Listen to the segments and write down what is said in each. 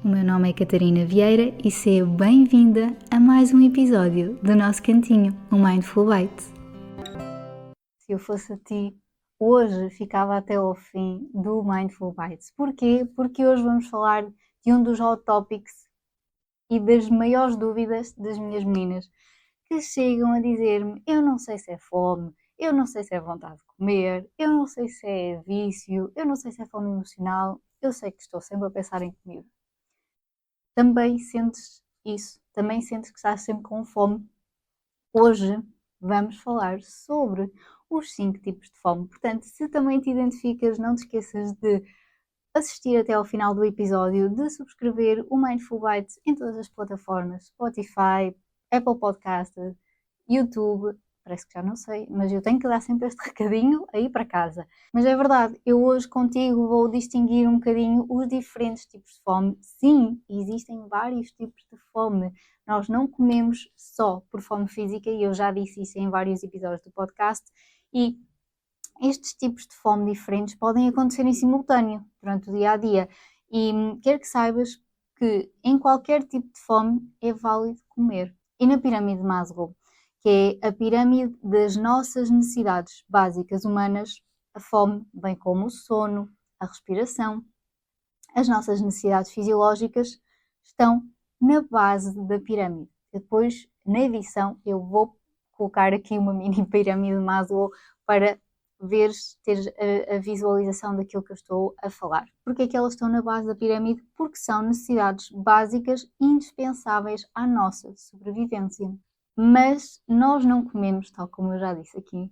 O meu nome é Catarina Vieira e seja bem-vinda a mais um episódio do nosso cantinho, o Mindful Bites. Se eu fosse a ti, hoje ficava até ao fim do Mindful Bites. Porquê? Porque hoje vamos falar de um dos hot topics e das maiores dúvidas das minhas meninas, que chegam a dizer-me: eu não sei se é fome, eu não sei se é vontade de comer, eu não sei se é vício, eu não sei se é fome emocional, eu sei que estou sempre a pensar em comida. Também sentes isso? Também sentes que estás sempre com fome? Hoje vamos falar sobre os 5 tipos de fome. Portanto, se também te identificas, não te esqueças de assistir até ao final do episódio, de subscrever o Mindful Bites em todas as plataformas, Spotify, Apple Podcasts, YouTube, parece que já não sei, mas eu tenho que dar sempre este recadinho aí para casa. Mas é verdade, eu hoje contigo vou distinguir um bocadinho os diferentes tipos de fome. Sim, existem vários tipos de fome. Nós não comemos só por fome física, e eu já disse isso em vários episódios do podcast, e estes tipos de fome diferentes podem acontecer em simultâneo durante o dia a dia. E quero que saibas que em qualquer tipo de fome é válido comer. E na pirâmide de Maslow, que é a pirâmide das nossas necessidades básicas humanas, a fome, bem como o sono, a respiração, as nossas necessidades fisiológicas, estão na base da pirâmide. Depois, na edição, eu vou colocar aqui uma mini pirâmide de Maslow para teres a visualização daquilo que eu estou a falar. Porque é que elas estão na base da pirâmide? Porque são necessidades básicas indispensáveis à nossa sobrevivência. Mas nós não comemos, tal como eu já disse aqui,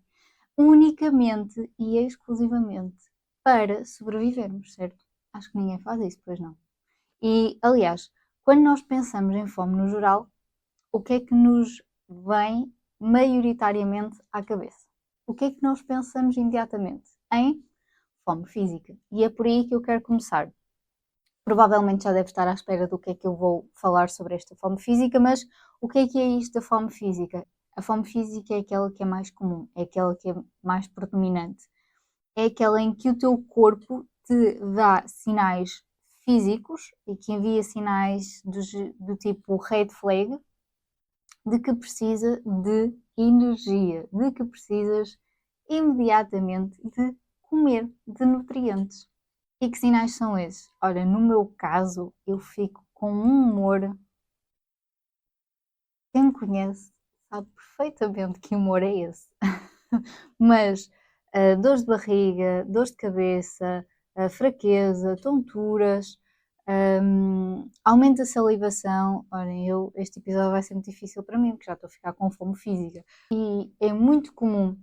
unicamente e exclusivamente para sobrevivermos, certo? Acho que ninguém faz isso, pois não. E, aliás, quando nós pensamos em fome no geral, o que é que nos vem maioritariamente à cabeça? O que é que nós pensamos imediatamente? Em fome física. E é por aí que eu quero começar. Provavelmente já deve estar à espera do que é que eu vou falar sobre esta fome física, mas o que é isto da fome física? A fome física é aquela que é mais comum, é aquela que é mais predominante. É aquela em que o teu corpo te dá sinais físicos e que envia sinais do tipo red flag, de que precisa de energia, de que precisas imediatamente de comer, de nutrientes. E que sinais são esses? Olha, no meu caso, eu fico com um humor. Quem me conhece sabe perfeitamente que humor é esse. Mas dores de barriga, dores de cabeça, fraqueza, tonturas, aumento da salivação. Olhem, este episódio vai ser muito difícil para mim, porque já estou a ficar com fome física. E é muito comum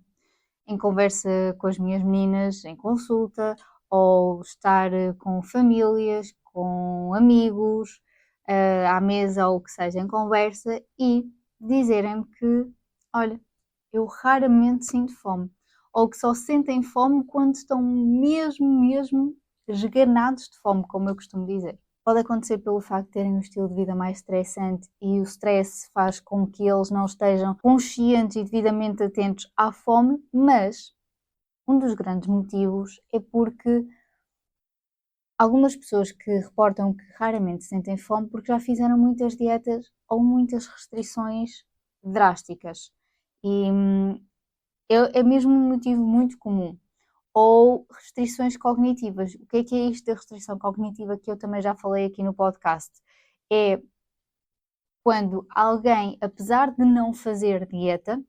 em conversa com as minhas meninas, em consulta, ou estar com famílias, com amigos, à mesa ou o que seja, em conversa, e dizerem-me que, olha, eu raramente sinto fome, ou que só sentem fome quando estão mesmo esganados de fome, como eu costumo dizer. Pode acontecer pelo facto de terem um estilo de vida mais estressante, e o stress faz com que eles não estejam conscientes e devidamente atentos à fome, mas um dos grandes motivos é porque algumas pessoas que reportam que raramente sentem fome porque já fizeram muitas dietas ou muitas restrições drásticas. E é mesmo um motivo muito comum. Ou restrições cognitivas. O que é isto da restrição cognitiva, que eu também já falei aqui no podcast? É quando alguém, apesar de não fazer dieta,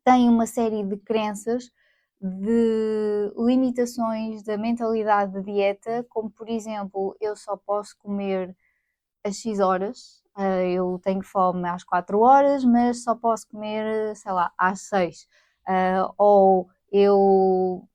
tem uma série de crenças, de limitações da mentalidade de dieta, como por exemplo, eu só posso comer às X horas, eu tenho fome às 4 horas, mas só posso comer, sei lá, às 6. Ou eu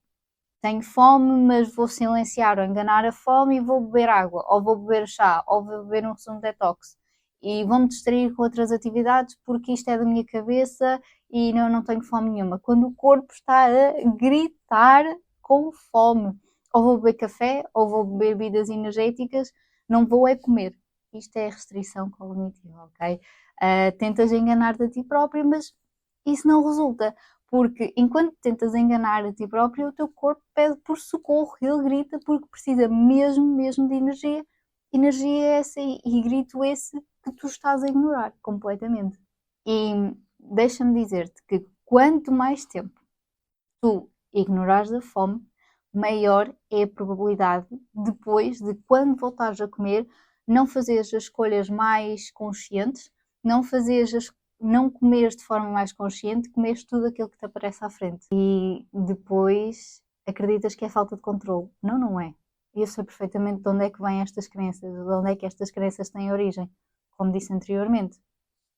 tenho fome, mas vou silenciar ou enganar a fome e vou beber água, ou vou beber chá, ou vou beber um sumo detox. E vou-me distrair com outras atividades porque isto é da minha cabeça e não tenho fome nenhuma. Quando o corpo está a gritar com fome. Ou vou beber café, ou vou beber bebidas energéticas, não vou é comer. Isto é restrição cognitiva, ok? Tentas enganar-te a ti próprio, mas isso não resulta. Porque enquanto tentas enganar a ti próprio, o teu corpo pede por socorro, ele grita porque precisa mesmo de energia energia é essa e grito esse que tu estás a ignorar completamente. E deixa-me dizer-te que quanto mais tempo tu ignorares a fome, maior é a probabilidade depois de quando voltares a comer, não fazeres as escolhas mais conscientes, não comeres de forma mais consciente, comeres tudo aquilo que te aparece à frente. E depois acreditas que é falta de controle. Não, não é. Eu sei perfeitamente de onde é que vêm estas crenças, de onde é que estas crenças têm origem. Como disse anteriormente,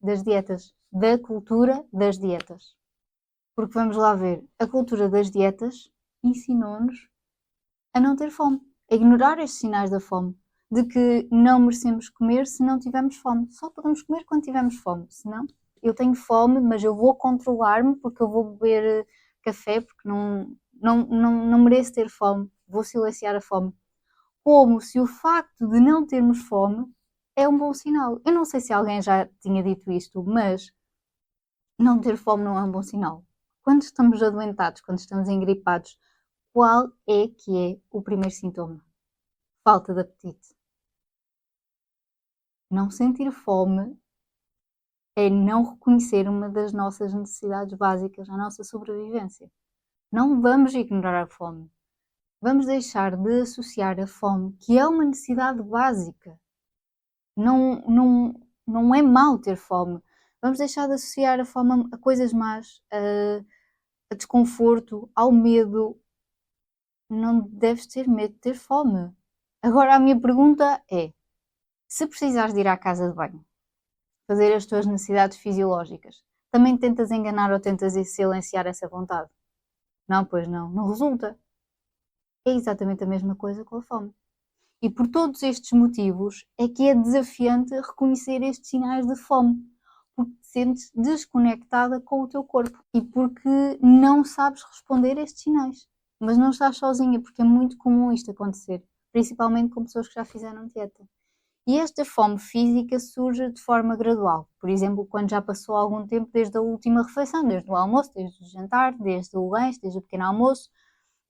das dietas, da cultura das dietas. Porque vamos lá ver, a cultura das dietas ensinou-nos a não ter fome, a ignorar estes sinais da fome, de que não merecemos comer se não tivermos fome. Só podemos comer quando tivermos fome, senão eu tenho fome, mas eu vou controlar-me porque eu vou beber café, porque não mereço ter fome, vou silenciar a fome. Como se o facto de não termos fome é um bom sinal. Eu não sei se alguém já tinha dito isto, mas não ter fome não é um bom sinal. Quando estamos adoentados, quando estamos engripados, qual é que é o primeiro sintoma? Falta de apetite. Não sentir fome é não reconhecer uma das nossas necessidades básicas, a nossa sobrevivência. Não vamos ignorar a fome. Vamos deixar de associar a fome, que é uma necessidade básica. Não é mau ter fome. Vamos deixar de associar a fome a coisas más, a desconforto, ao medo. Não deves ter medo de ter fome. Agora a minha pergunta é: se precisares de ir à casa de banho, fazer as tuas necessidades fisiológicas, também tentas enganar ou tentas silenciar essa vontade? Não, pois não, não resulta. É exatamente a mesma coisa com a fome. E por todos estes motivos é que é desafiante reconhecer estes sinais de fome, porque te sentes desconectada com o teu corpo e porque não sabes responder a estes sinais. Mas não estás sozinha, porque é muito comum isto acontecer, principalmente com pessoas que já fizeram dieta. E esta fome física surge de forma gradual, por exemplo, quando já passou algum tempo desde a última refeição, desde o almoço, desde o jantar, desde o lanche, desde o pequeno almoço,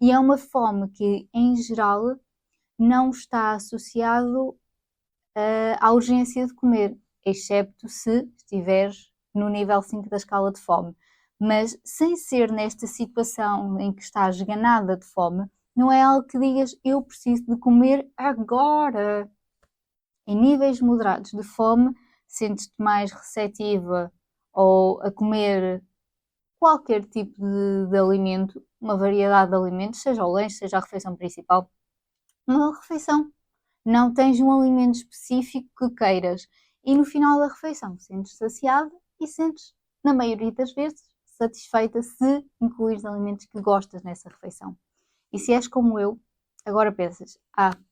e é uma fome que, em geral, não está associado à urgência de comer, excepto se estiveres no nível 5 da escala de fome. Mas sem ser nesta situação em que estás esganada de fome, não é algo que digas eu preciso de comer agora. Em níveis moderados de fome, sentes-te mais receptiva ou a comer qualquer tipo de alimento, uma variedade de alimentos, seja o lanche, seja a refeição principal, uma refeição. Não tens um alimento específico que queiras. E no final da refeição sentes saciada e sentes, na maioria das vezes, satisfeita se incluires alimentos que gostas nessa refeição. E se és como eu, agora pensas,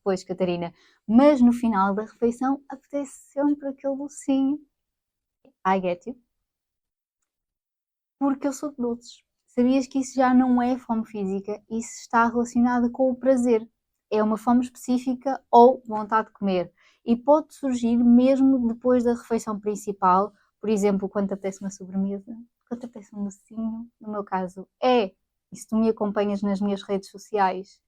pois Catarina, mas no final da refeição apetece sempre aquele docinho. I get you. Porque eu sou de doces. Sabias que isso já não é fome física? Isso está relacionado com o prazer. É uma fome específica ou vontade de comer. E pode surgir mesmo depois da refeição principal, por exemplo, quando te apetece uma sobremesa, quando te apetece um docinho. No meu caso, e se tu me acompanhas nas minhas redes sociais,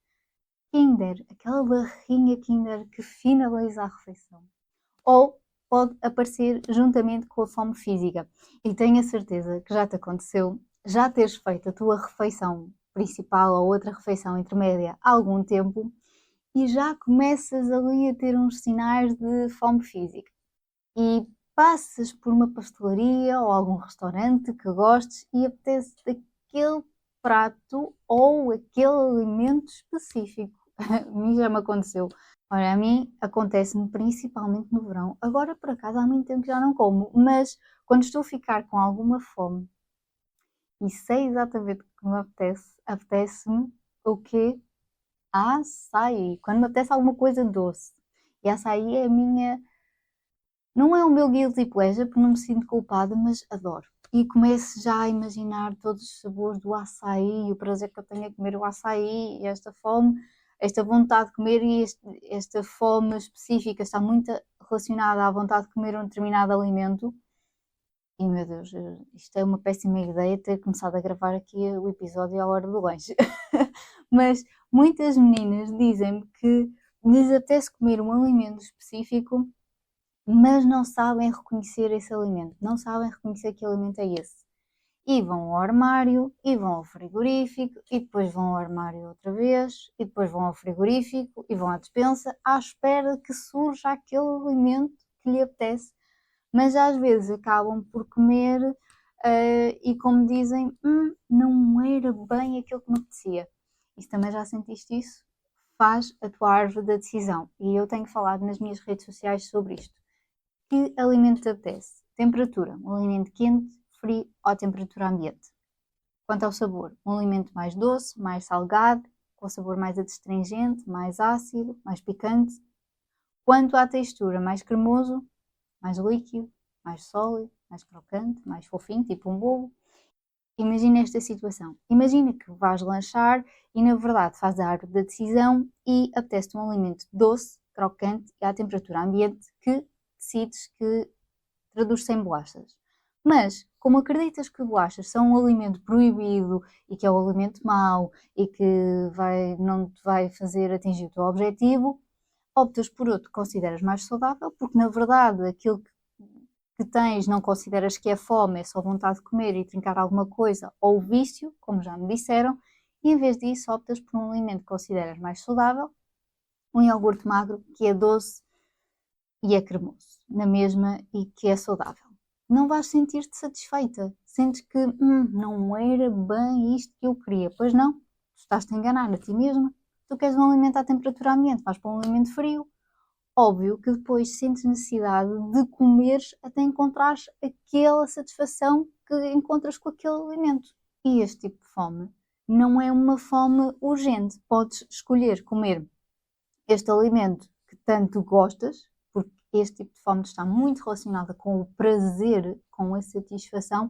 Kinder, aquela barrinha Kinder que finaliza a refeição. Ou pode aparecer juntamente com a fome física. E tenho a certeza que já te aconteceu já teres feito a tua refeição principal ou outra refeição intermédia há algum tempo e já começas ali a ter uns sinais de fome física. E passas por uma pastelaria ou algum restaurante que gostes e apetece aquele prato ou aquele alimento específico. A mim já me aconteceu. Olha, a mim acontece-me principalmente no verão. Agora, por acaso, há muito tempo que já não como, mas quando estou a ficar com alguma fome e sei exatamente o que me apetece, apetece-me o quê? Açaí. Quando me apetece alguma coisa doce. E açaí é a minha... Não é o meu guilty pleasure, porque não me sinto culpada, mas adoro. E começo já a imaginar todos os sabores do açaí, o prazer que eu tenho a comer o açaí, e esta fome, esta vontade de comer e esta fome específica está muito relacionada à vontade de comer um determinado alimento. E meu Deus, isto é uma péssima ideia ter começado a gravar aqui o episódio à hora do lanche. Mas muitas meninas dizem-me que lhes apetece comer um alimento específico, mas não sabem reconhecer esse alimento, não sabem reconhecer que alimento é esse. E vão ao armário, e vão ao frigorífico, e depois vão ao armário outra vez, e depois vão ao frigorífico, e vão à despensa, à espera que surja aquele alimento que lhe apetece, mas às vezes acabam por comer e como dizem, não era bem aquilo que me apetecia. Isso também já sentiste isso? Faz a tua árvore da decisão. E eu tenho falado nas minhas redes sociais sobre isto. Que alimento te apetece? Temperatura, um alimento quente, frio ou temperatura ambiente? Quanto ao sabor, um alimento mais doce, mais salgado, com sabor mais adstringente, mais ácido, mais picante. Quanto à textura, mais cremoso, mais líquido, mais sólido, mais crocante, mais fofinho, tipo um bolo. Imagina esta situação. Imagina que vais lanchar e na verdade fazes a árvore da decisão e apetece-te um alimento doce, crocante e à temperatura ambiente que decides que traduz-se em bolachas. Mas, como acreditas que bolachas são um alimento proibido e que é um alimento mau e que não te vai fazer atingir o teu objetivo, optas por outro que consideras mais saudável, porque na verdade aquilo que tens não consideras que é fome, é só vontade de comer e trincar alguma coisa, ou vício, como já me disseram, e em vez disso optas por um alimento que consideras mais saudável, um iogurte magro que é doce e é cremoso, na mesma e que é saudável. Não vais sentir-te satisfeita, sentes que não era bem isto que eu queria, pois não, tu estás-te a enganar a ti mesma, tu queres um alimento à temperatura ambiente, vais para um alimento frio. Óbvio que depois sentes necessidade de comeres até encontrares aquela satisfação que encontras com aquele alimento. E este tipo de fome não é uma fome urgente. Podes escolher comer este alimento que tanto gostas, porque este tipo de fome está muito relacionada com o prazer, com a satisfação,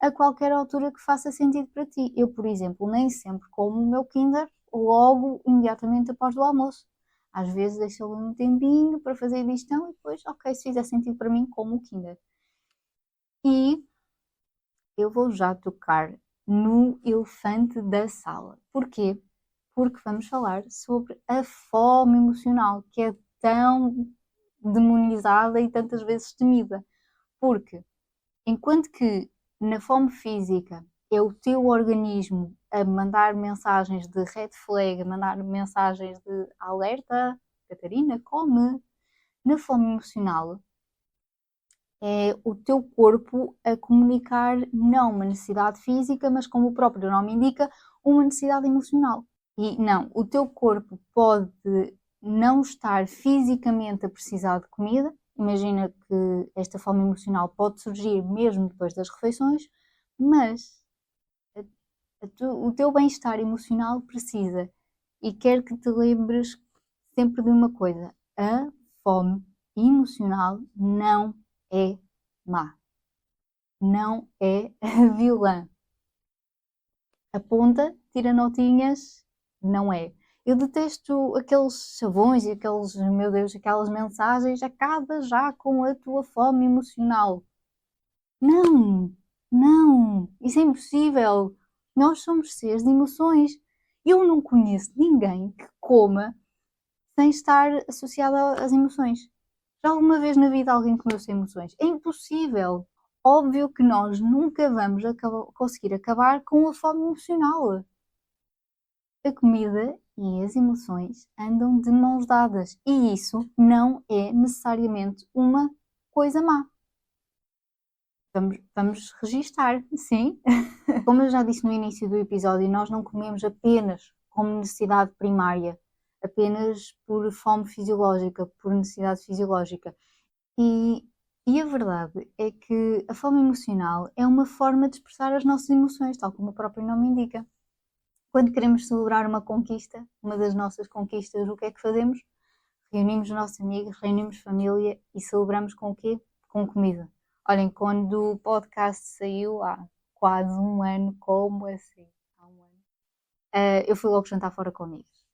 a qualquer altura que faça sentido para ti. Eu, por exemplo, nem sempre como o meu Kinder logo imediatamente após o almoço. Às vezes deixo ali um tempinho para fazer a digestão e depois, ok, se fizer sentido para mim, como o Kinder. E eu vou já tocar no elefante da sala. Porquê? Porque vamos falar sobre a fome emocional, que é tão demonizada e tantas vezes temida. Porque, enquanto que na fome física é o teu organismo a mandar mensagens de red flag, a mandar mensagens de alerta, Catarina, come. Na fome emocional é o teu corpo a comunicar não uma necessidade física, mas como o próprio nome indica, uma necessidade emocional. E não, o teu corpo pode não estar fisicamente a precisar de comida. Imagina que esta fome emocional pode surgir mesmo depois das refeições, mas o teu bem-estar emocional precisa. E quero que te lembres sempre de uma coisa: a fome emocional não é má, não é vilã. Aponta, tira notinhas, não é. Eu detesto aqueles chavões e aqueles, meu Deus, aquelas mensagens, acaba já com a tua fome emocional. Não, não, isso é impossível. Nós somos seres de emoções. Eu não conheço ninguém que coma sem estar associado às emoções. Já alguma vez na vida alguém comeu sem emoções? É impossível. Óbvio que nós nunca vamos conseguir acabar com a fome emocional. A comida e as emoções andam de mãos dadas e isso não é necessariamente uma coisa má. Vamos registar, sim. Como eu já disse no início do episódio, nós não comemos apenas como necessidade primária, apenas por fome fisiológica, por necessidade fisiológica. E a verdade é que a fome emocional é uma forma de expressar as nossas emoções, tal como o próprio nome indica. Quando queremos celebrar uma conquista, uma das nossas conquistas, o que é que fazemos? Reunimos os nossos amigos, reunimos família e celebramos com o quê? Com comida. Olhem, quando o podcast saiu há quase um ano, como assim? Há um ano. Eu fui logo jantar fora com amigos.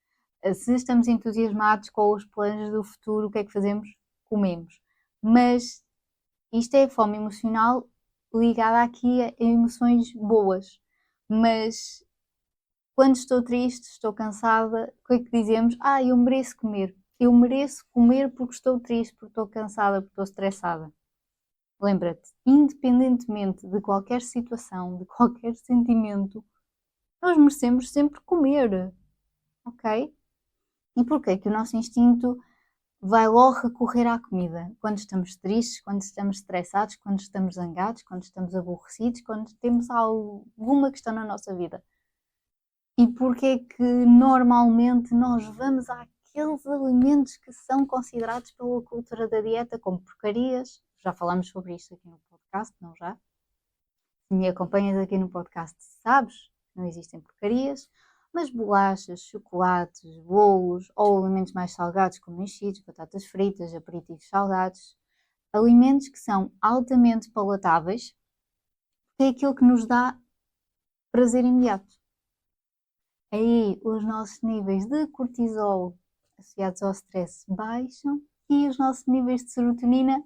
Se estamos entusiasmados com os planos do futuro, o que é que fazemos? Comemos. Mas isto é fome emocional ligada aqui a emoções boas. Mas quando estou triste, estou cansada, o que é que dizemos? Eu mereço comer. Eu mereço comer porque estou triste, porque estou cansada, porque estou estressada. Lembra-te, independentemente de qualquer situação, de qualquer sentimento, nós merecemos sempre comer, ok? E porquê que o nosso instinto vai logo recorrer à comida? Quando estamos tristes, quando estamos estressados, quando estamos zangados, quando estamos aborrecidos, quando temos alguma questão na nossa vida. E porquê que normalmente nós vamos àqueles alimentos que são considerados pela cultura da dieta como porcarias? Já falámos sobre isto aqui no podcast, não já? Se me acompanhas aqui no podcast, sabes que não existem porcarias, mas bolachas, chocolates, bolos ou alimentos mais salgados como enchidos, batatas fritas, aperitivos salgados, alimentos que são altamente palatáveis, é aquilo que nos dá prazer imediato. Aí os nossos níveis de cortisol associados ao stress baixam e os nossos níveis de serotonina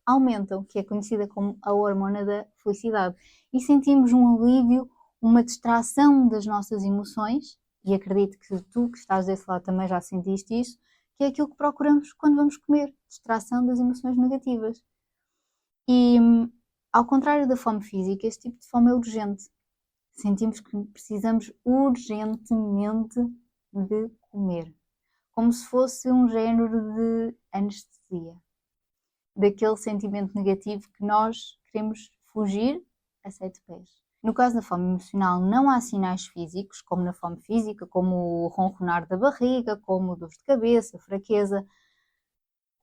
aumentam, que é conhecida como a hormona da felicidade. E sentimos um alívio, uma distração das nossas emoções, e acredito que tu que estás desse lado também já sentiste isso, que é aquilo que procuramos quando vamos comer, distração das emoções negativas. E ao contrário da fome física, este tipo de fome é urgente. Sentimos que precisamos urgentemente de comer, como se fosse um género de anestesia, daquele sentimento negativo que nós queremos fugir a 7 pés. No caso da fome emocional, não há sinais físicos, como na fome física, como o ronronar da barriga, como dor de cabeça, fraqueza.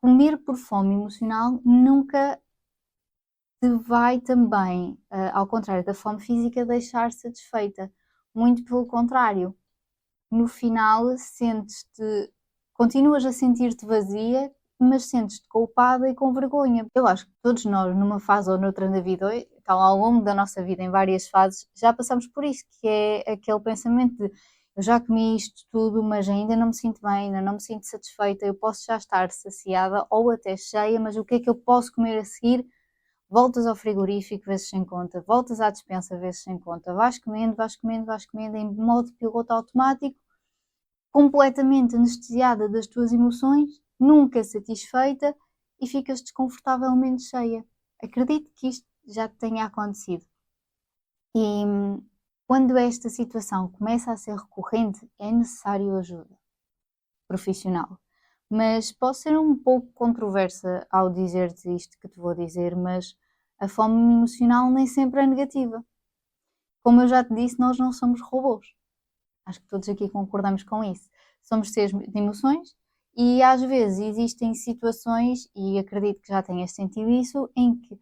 Comer por fome emocional nunca te vai também, ao contrário da fome física, deixar satisfeita. Muito pelo contrário. No final, continuas a sentir-te vazia, mas sentes-te culpada e com vergonha. Eu acho que todos nós, numa fase ou noutra da vida, ou então ao longo da nossa vida, em várias fases, já passamos por isso, que é aquele pensamento de eu já comi isto tudo, mas ainda não me sinto bem, ainda não me sinto satisfeita, eu posso já estar saciada ou até cheia, mas o que é que eu posso comer a seguir? Voltas ao frigorífico, vezes sem conta, voltas à despensa, vezes sem conta, vais comendo, vais comendo, vais comendo em modo piloto automático, completamente anestesiada das tuas emoções, nunca satisfeita e ficas desconfortavelmente cheia. Acredito que isto já te tenha acontecido. E quando esta situação começa a ser recorrente, é necessário ajuda profissional. Mas posso ser um pouco controversa ao dizer-te isto que te vou dizer, mas a fome emocional nem sempre é negativa. Como eu já te disse, nós não somos robôs. Acho que todos aqui concordamos com isso. Somos seres de emoções e às vezes existem situações, e acredito que já tenhas sentido isso, em que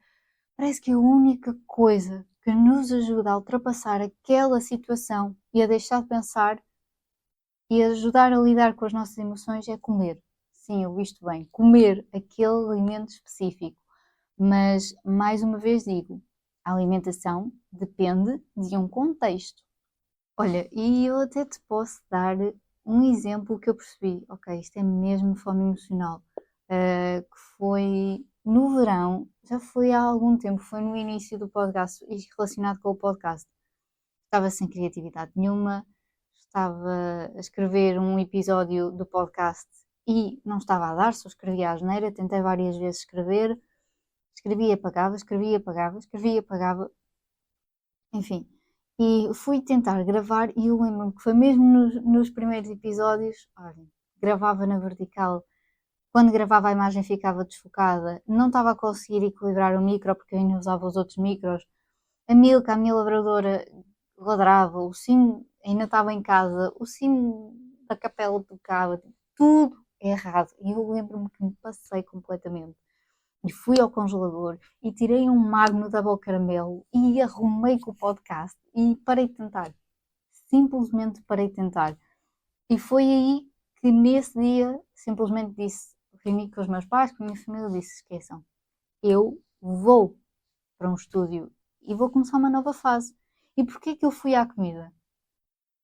parece que a única coisa que nos ajuda a ultrapassar aquela situação e a deixar de pensar e a ajudar a lidar com as nossas emoções é comer. Sim, eu visto bem, comer aquele alimento específico. Mas, mais uma vez digo, a alimentação depende de um contexto. Olha, e eu até te posso dar um exemplo que eu percebi. Ok, isto é mesmo fome emocional. Que foi no verão, já foi há algum tempo, foi no início do podcast e relacionado com o podcast. Estava sem criatividade nenhuma, estava a escrever um episódio do podcast e não estava a dar, só escrevia à asneira, tentei várias vezes escrever, escrevia, apagava, escrevia, apagava, escrevia, apagava, enfim. E fui tentar gravar e eu lembro-me que foi mesmo nos primeiros episódios, olha, gravava na vertical, quando gravava a imagem ficava desfocada, não estava a conseguir equilibrar o micro porque eu ainda usava os outros micros, a Milka, a minha labradora, ladrava, o sino ainda estava em casa, o sino da capela tocava, tudo errado. E eu lembro-me que me passei completamente. E fui ao congelador e tirei um Magno Double Caramelo e arrumei com o podcast e parei de tentar. Simplesmente parei de tentar. E foi aí que nesse dia simplesmente disse, reuni com os meus pais, com a minha família, disse, esqueçam, eu vou para um estúdio e vou começar uma nova fase. E porquê que eu fui à comida?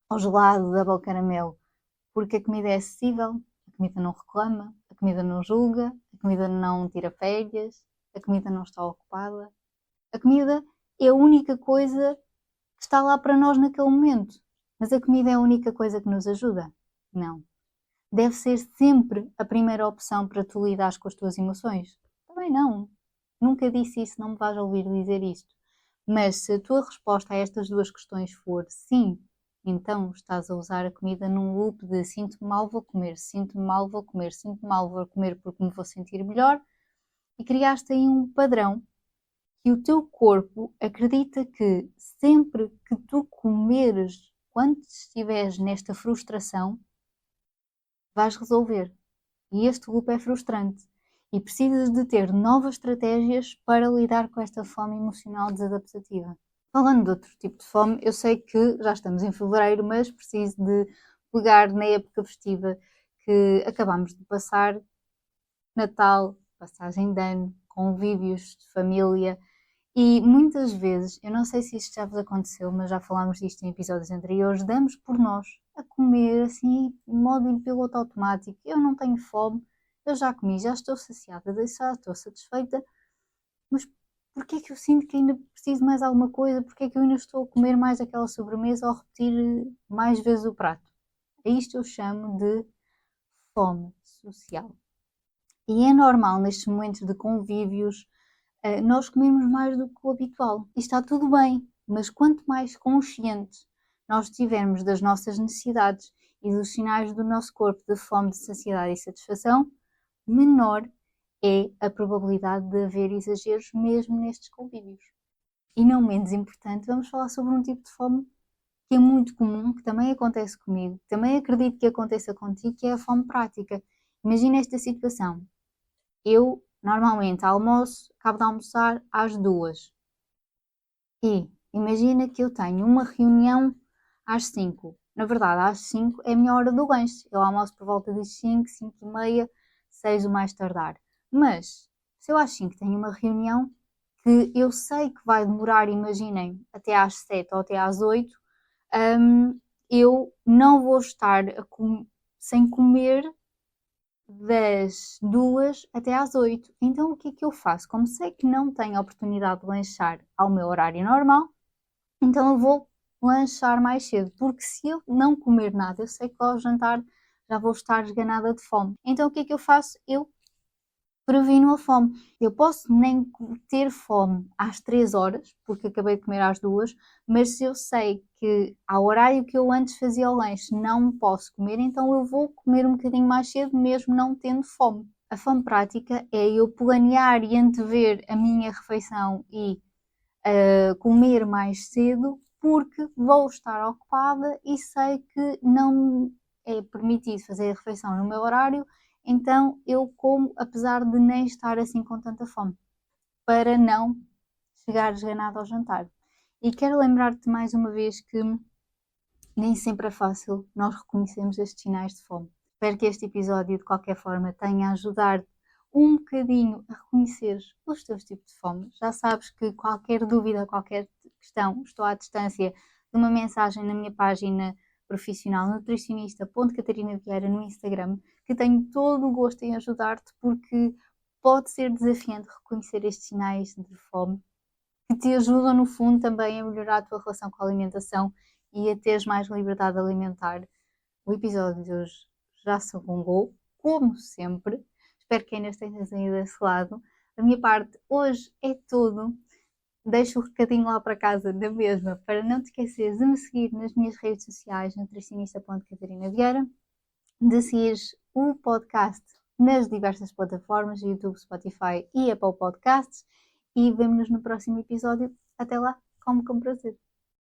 Ao gelado, double caramelo? Porque a comida é acessível, a comida não reclama, a comida não julga, a comida não tira férias, a comida não está ocupada. A comida é a única coisa que está lá para nós naquele momento. Mas a comida é a única coisa que nos ajuda? Não. deve ser sempre a primeira opção para tu lidares com as tuas emoções? Também não. Nunca disse isso, não me vais ouvir dizer isto. Mas se a tua resposta a estas duas questões for sim, então estás a usar a comida num loop de sinto-me mal, vou comer, sinto-me mal, vou comer, sinto-me mal, vou comer porque me vou sentir melhor, e criaste aí um padrão que o teu corpo acredita que sempre que tu comeres, quando estiveres nesta frustração, vais resolver. E este loop é frustrante. E precisas de ter novas estratégias para lidar com esta fome emocional desadaptativa. Falando de outro tipo de fome, eu sei que já estamos em fevereiro, mas preciso de pegar na época festiva que acabamos de passar, Natal, passagem de ano, convívios de família, e muitas vezes, eu não sei se isto já vos aconteceu, mas já falámos disto em episódios anteriores, damos por nós a comer assim, de modo em piloto automático. Eu não tenho fome, eu já comi, já estou saciada, já estou satisfeita, mas porquê é que eu sinto que ainda preciso de mais alguma coisa? Porquê é que eu ainda estou a comer mais aquela sobremesa ou a repetir mais vezes o prato? A isto eu chamo de fome social. E é normal nestes momentos de convívios nós comemos mais do que o habitual. E está tudo bem, mas quanto mais conscientes nós estivermos das nossas necessidades e dos sinais do nosso corpo de fome, de saciedade e satisfação, menor é a probabilidade de haver exageros mesmo nestes convívios. E não menos importante, vamos falar sobre um tipo de fome que é muito comum, que também acontece comigo, que também acredito que aconteça contigo, que é a fome prática. Imagina esta situação. Eu normalmente almoço, acabo de almoçar às 2. E imagina que eu tenho uma reunião às 5. Na verdade, às 5 é a minha hora do lanche. Eu almoço por volta das 5, 5 e meia, 6 o mais tardar. Mas, se eu às 5 tenho uma reunião que eu sei que vai demorar, imaginem, até às 7 ou até às 8, eu não vou estar sem comer das 2 até às 8. Então o que é que eu faço? Como sei que não tenho a oportunidade de lanchar ao meu horário normal, então eu vou lanchar mais cedo, porque se eu não comer nada, eu sei que ao jantar já vou estar esganada de fome. Então o que é que eu faço? Eu previno a fome. Eu posso nem ter fome às 3 horas, porque acabei de comer às 2, mas se eu sei que ao horário que eu antes fazia o lanche não posso comer, então eu vou comer um bocadinho mais cedo, mesmo não tendo fome. A fome prática é eu planear e antever a minha refeição e comer mais cedo, porque vou estar ocupada e sei que não é permitido fazer a refeição no meu horário, então eu como apesar de nem estar assim com tanta fome, para não chegar esganado ao jantar. E quero lembrar-te mais uma vez que nem sempre é fácil nós reconhecermos estes sinais de fome. Espero que este episódio, de qualquer forma, tenha ajudado um bocadinho a reconhecer os teus tipos de fome. Já sabes que qualquer dúvida, qualquer questão, estou à distância de uma mensagem na minha página profissional nutricionista.catarina Vieira no Instagram, que tenho todo o gosto em ajudar-te, porque pode ser desafiante reconhecer estes sinais de fome, que te ajudam no fundo também a melhorar a tua relação com a alimentação e a teres mais liberdade alimentar. O episódio de hoje já se alongou, como sempre. Espero que ainda estejas aí desse lado. Da minha parte, hoje é tudo. Deixo o recadinho lá para casa da mesma, para não te esqueceres de me seguir nas minhas redes sociais, nutricionista.catarina Vieira, de seguires o podcast nas diversas plataformas, YouTube, Spotify e Apple Podcasts, e vemo-nos no próximo episódio. Até lá, come com prazer.